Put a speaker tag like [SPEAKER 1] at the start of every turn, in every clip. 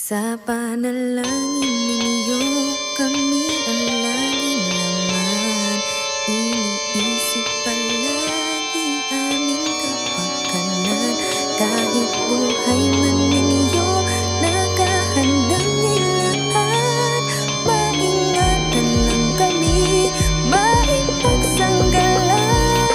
[SPEAKER 1] Sa panalangin ninyo, kami ang laging laman. Iniisip palagi aming kapakanan. Kahit buhay man ninyo, nakahandang nilaan. Maingatan lang kami, maipagsanggalan.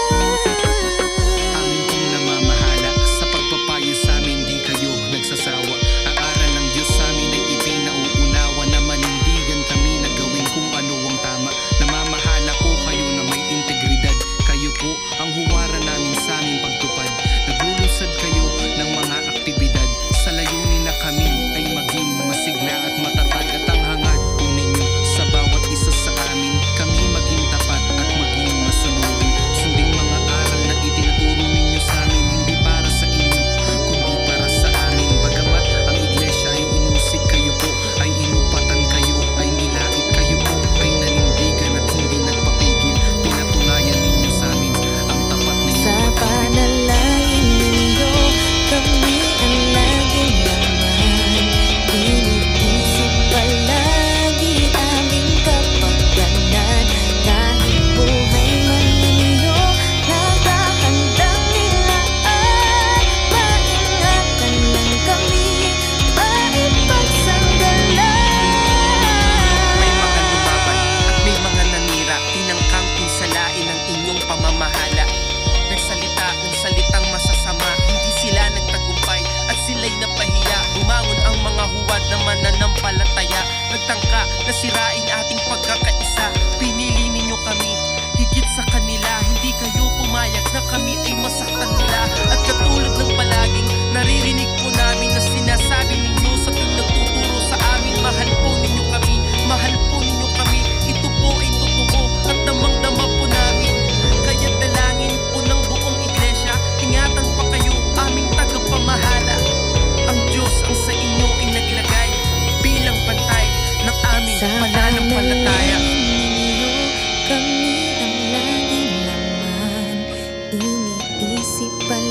[SPEAKER 2] Amin pong namamahala sa pagpapayo sa amin, di kayo nagsasawa. Ang aral ng Diyos sa amin ay ipinauunawa na manindigan kami na gawin kung ano ang tama. Namamahala ko kayo na may integridad. Kayo po ang huwaran namin sa aming pagtupad. Naglulusad kayo ng mga aktibidad. Sa layunin na kami ay maging masigla at matatag. At ang hangad po ninyo sa bawat isa sa amin, kami maging tapat at maging masunurin. Sundin mga aral na itinuturo ninyo sa amin, hindi para sa inyo kundi para sa amin. Bagamat ang iglesia ay inusig, kayo po ay inupatan, kayo ay nilait, kayo po ay nanindigan at hindi nagpapigil. Pinatunayan ninyo sa amin ang tapat ninyo.
[SPEAKER 1] Sa panalangin ninyo, kami ang laging laman. Iniisip palagi aming kapakanan. Kahit buhay man ninyo, nakahandang nilaan. Maingatan lang kami, maipagsanggalan.
[SPEAKER 2] May mga lumaban at may mga nanira, tinangkang pinsalain ang inyong pamamahala. Nagsalita ng salitang masasama, hindi sila nagtagumpay at sila'y napahiya. Bumangon ang mga huwad na mananampalataya. Nagtangka na sirain ating pagkakaisa. Pinili ninyo kami higit sa kanila, hindi kayo pumayag na kami ay masaktan nila. At katulad ng palaging naririnig po namin na sinasabi ninyo sa tuwing nagtuturo sa amin, mahal po ninyo kami, mahal po ninyo kami. Ito po ay totoo at damang-dama po namin. Kaya dalangin po ng buong iglesia, ingatan pa kayo aming tagapamahala. Ang Diyos ang sa inyo ay naglagay bilang bantay ng aming
[SPEAKER 1] Sa
[SPEAKER 2] pananampalataya.
[SPEAKER 1] panalangin ninyo, kami ang laging laman. Iniisip palagi